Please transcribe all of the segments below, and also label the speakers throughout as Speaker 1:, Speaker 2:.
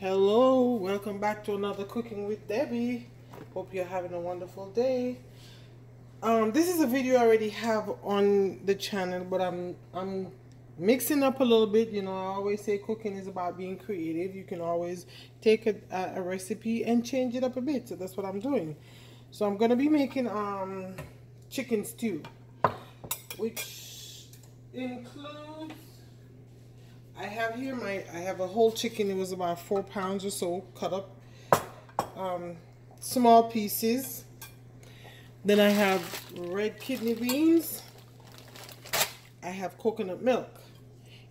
Speaker 1: Hello, welcome back to another Cooking with Debbie. Hope you're having a wonderful day. This is a video I already have on the channel, but I'm mixing up a little bit. You know, I always say cooking is about being creative. You can always take a recipe and change it up a bit. So that's what I'm doing. So I'm gonna be making chicken stew, which includes, I have here I have a whole chicken. It was about 4 pounds or so, cut up small pieces. Then I have red kidney beans. I have coconut milk.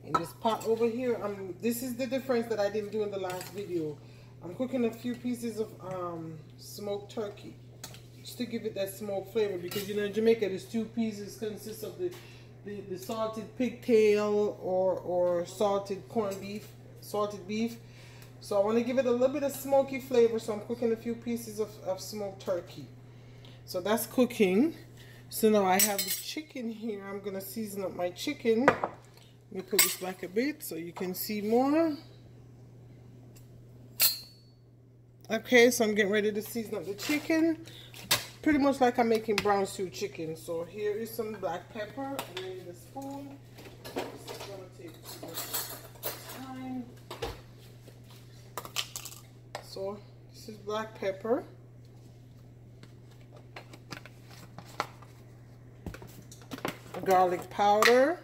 Speaker 1: In this pot over here, this is the difference that I didn't do in the last video. I'm cooking a few pieces of smoked turkey, just to give it that smoked flavor, because you know in Jamaica the stew pieces consist of the salted pigtail or salted corned beef, salted beef. So I want to give it a little bit of smoky flavor, so I'm cooking a few pieces of smoked turkey. So that's cooking. So now I have the chicken here. I'm going to season up my chicken. Let me put this back a bit so you can see more. Okay, so I'm getting ready to season up the chicken. Pretty much like I'm making brown stew chicken. So here is some black pepper, and then with a spoon. This is going to take too much time. So this is black pepper. Garlic powder.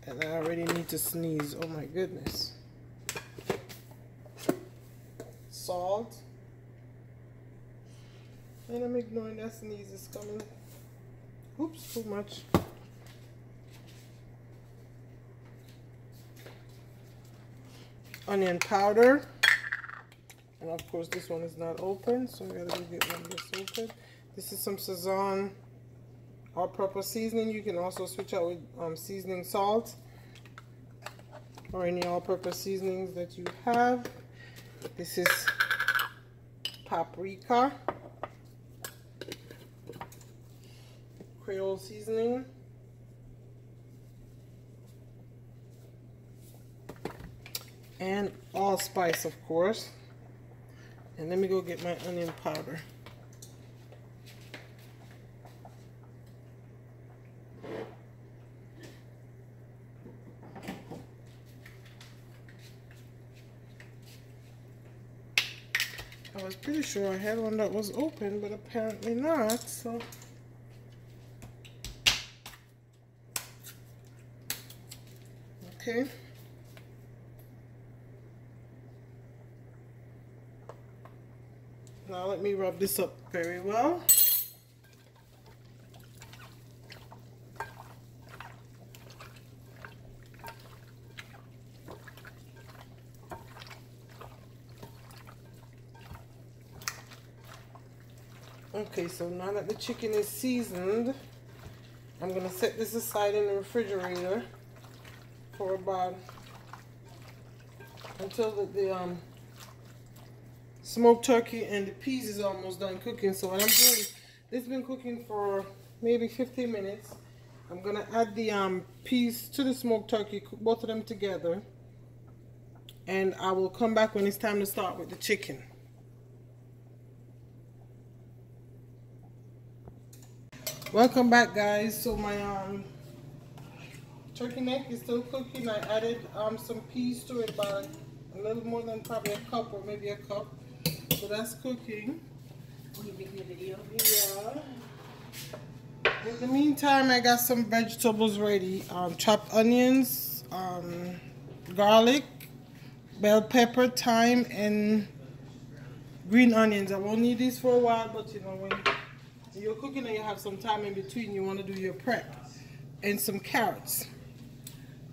Speaker 1: And I already need to sneeze. Oh my goodness. Salt. And I'm ignoring that sneeze is coming. Oops, too much. Onion powder. And of course this one is not open, so we gotta go get one that's open. This is some Sazón all-purpose seasoning. You can also switch out with seasoning salt or any all-purpose seasonings that you have. This is paprika, Creole seasoning, and allspice, of course. And let me go get my onion powder. I was pretty sure I had one that was open, but apparently not, so. Okay. Now let me rub this up very well. Okay, so now that the chicken is seasoned, I'm going to set this aside in the refrigerator for about, until the smoked turkey and the peas is almost done cooking. So what I'm doing, this has been cooking for maybe 15 minutes. I'm going to add the peas to the smoked turkey, cook both of them together, and I will come back when it's time to start with the chicken. Welcome back, guys. So my turkey neck is still cooking. I added some peas to it, about a little more than probably a cup or maybe a cup. So that's cooking.
Speaker 2: Will you make me a video?
Speaker 1: Yeah. In the meantime, I got some vegetables ready. Chopped onions, garlic, bell pepper, thyme, and green onions. I won't need these for a while, but you know, when you're cooking and you have some time in between, you want to do your prep. And some carrots.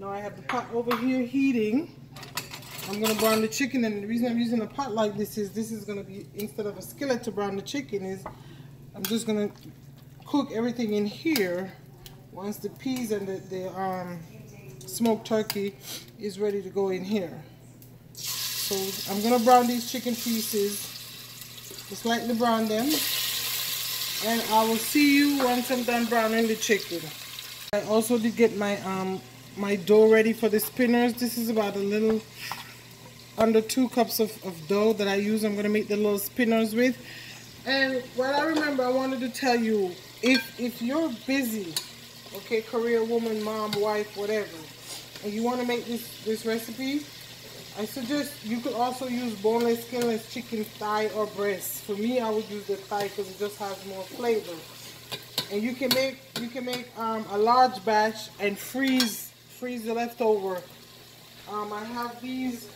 Speaker 1: Now I have the pot over here heating. I'm going to brown the chicken, and the reason I'm using a pot like this is going to be, instead of a skillet to brown the chicken, is I'm just going to cook everything in here once the peas and the smoked turkey is ready to go in here. So I'm going to brown these chicken pieces, just lightly brown them, and I will see you once I'm done browning the chicken. I also did get my my dough ready for the spinners. This is about a little under 2 cups of dough that I use. I'm gonna make the little spinners with. And what I remember, I wanted to tell you, if you're busy, okay, career woman, mom, wife, whatever, and you want to make this recipe, I suggest you could also use boneless, skinless chicken thigh or breast. For me, I would use the thigh because it just has more flavor. And you can make a large batch and freeze the leftover. I have these.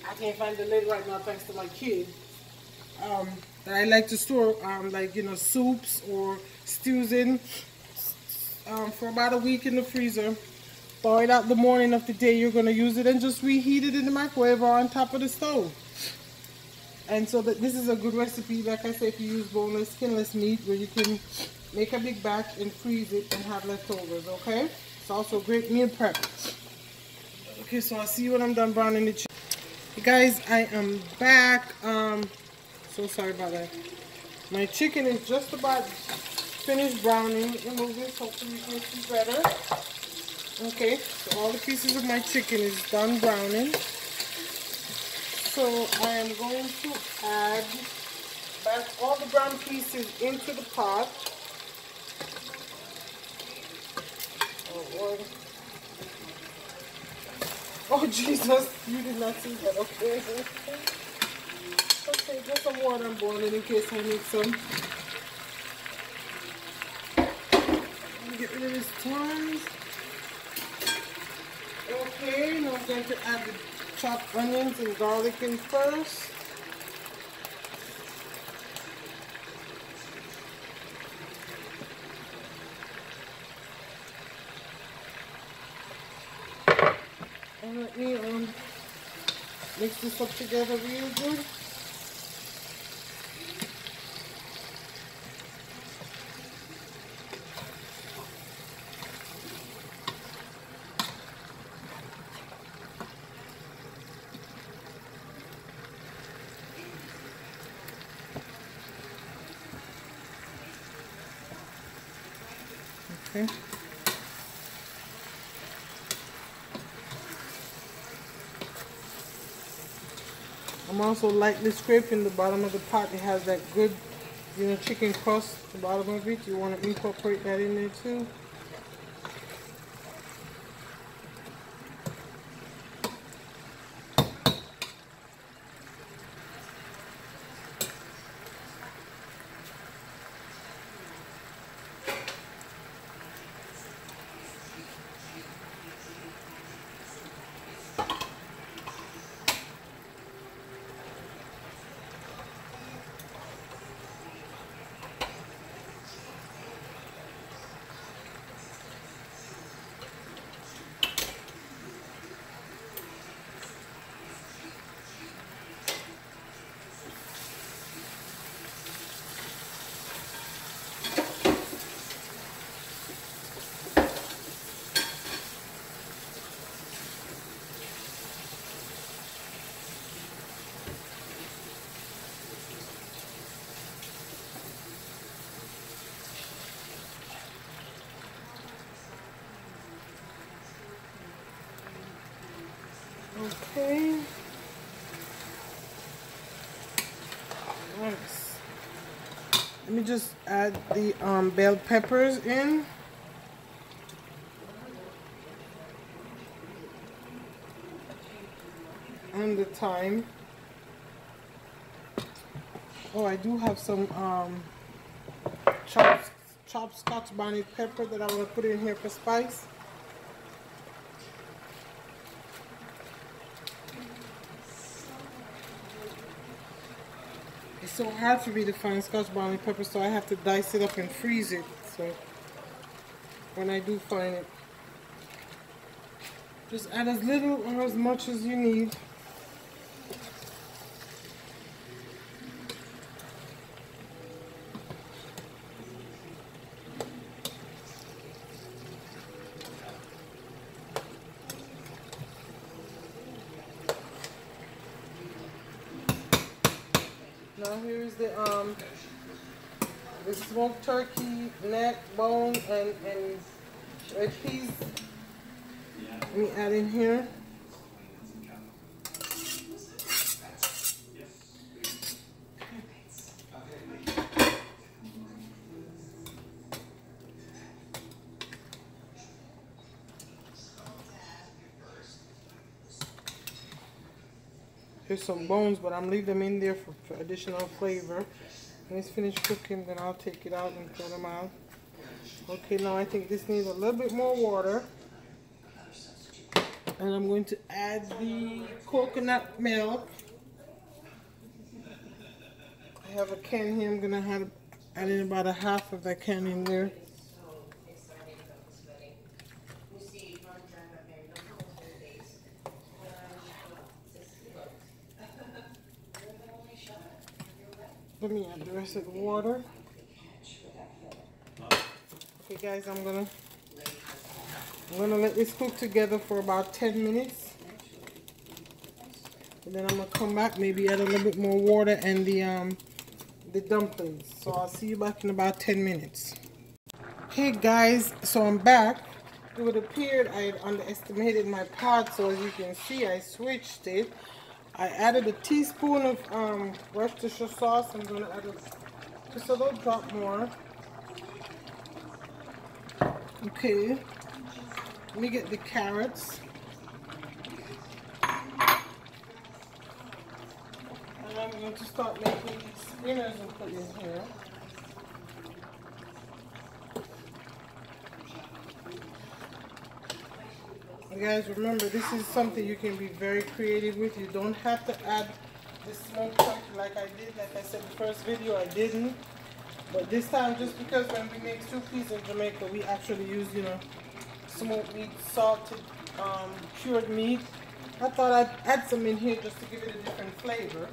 Speaker 1: I can't find the lid right now thanks to my kid. That I like to store like, you know, soups or stews in for about a week in the freezer. Thaw it out the morning of the day you're going to use it and just reheat it in the microwave or on top of the stove. And so this is a good recipe, like I said, if you use boneless, skinless meat, where you can make a big batch and freeze it and have leftovers, okay? It's also great meal prep. Okay, so I'll see you when I'm done browning the chicken. Hey guys, I am back. So sorry about that. My chicken is just about finished browning. Let me move this, hopefully you can see better. Okay, so all the pieces of my chicken is done browning. So I am going to add back all the brown pieces into the pot. Oh Lord. Oh Jesus, you did not see that, okay. Okay, just some water I'm boiling in case I need some. Let me get rid of this thyme. Okay, now I'm going to add the chopped onions and garlic in first. And let me mix this up together real good. Okay. I'm also lightly scraping the bottom of the pot. It has that good, you know, chicken crust at the bottom of it. You want to incorporate that in there too. Okay. Nice. Let me just add the bell peppers in. And the thyme. Oh, I do have some chopped Scotch bonnet pepper that I want to put in here for spice. It's so hard for me to find Scotch bonnet pepper, so I have to dice it up and freeze it. So when I do find it, just add as little or as much as you need. Now here's the smoked turkey neck, bone, and red peas. Let me add in here. Here's some bones, but I'm leaving them in there for additional flavor. When it's finished cooking, then I'll take it out and throw them out. Okay, now I think this needs a little bit more water. And I'm going to add the coconut milk. I have a can here. I'm going to add in about a half of that can in there. Let me add the rest of the water. Okay guys, I'm gonna let this cook together for about 10 minutes. And then I'm gonna come back, maybe add a little bit more water and the dumplings. So I'll see you back in about 10 minutes. Hey guys, so I'm back. It would appear I had underestimated my pot, so as you can see I switched it. I added a teaspoon of Worcestershire sauce. I'm going to add just a little drop more. Okay, let me get the carrots. And I'm going to start making these spinners and put in here. Guys, remember, this is something you can be very creative with. You don't have to add the smoked turkey like I did. Like I said in the first video, I didn't. But this time, just because when we make soups in Jamaica, we actually use, you know, smoked meat, salted, cured meat. I thought I'd add some in here just to give it a different flavor.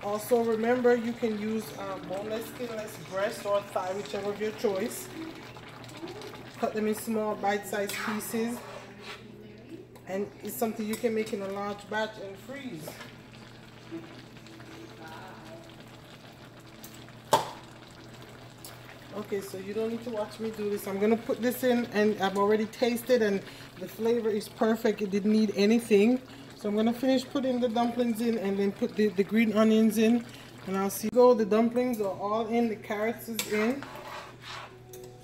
Speaker 1: Also, remember, you can use boneless, skinless breast or thigh, whichever of your choice. Cut them in small, bite-sized pieces. And it's something you can make in a large batch and freeze. Okay, so you don't need to watch me do this. I'm going to put this in, and I've already tasted, and the flavor is perfect. It didn't need anything. So I'm going to finish putting the dumplings in and then put the green onions in. And I'll see. Go, the dumplings are all in. The carrots is in.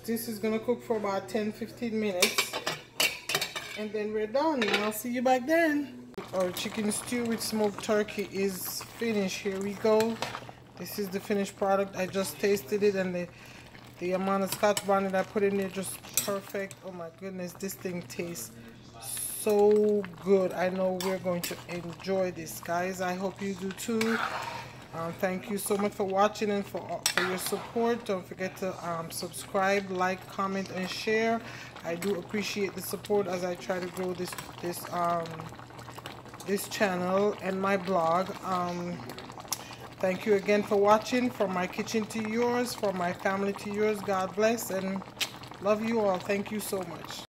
Speaker 1: This is going to cook for about 10-15 minutes. And then we're done, and I'll see you back then. Our chicken stew with smoked turkey is finished. Here we go. This is the finished product. I just tasted it, and the amount of Scotch bonnet I put in there just perfect. Oh my goodness, this thing tastes so good. I know we're going to enjoy this, guys. I hope you do too. Thank you so much for watching and for your support. Don't forget to subscribe, like, comment, and share. I do appreciate the support as I try to grow this channel and my blog. Thank you again for watching. From my kitchen to yours, from my family to yours. God bless and love you all. Thank you so much.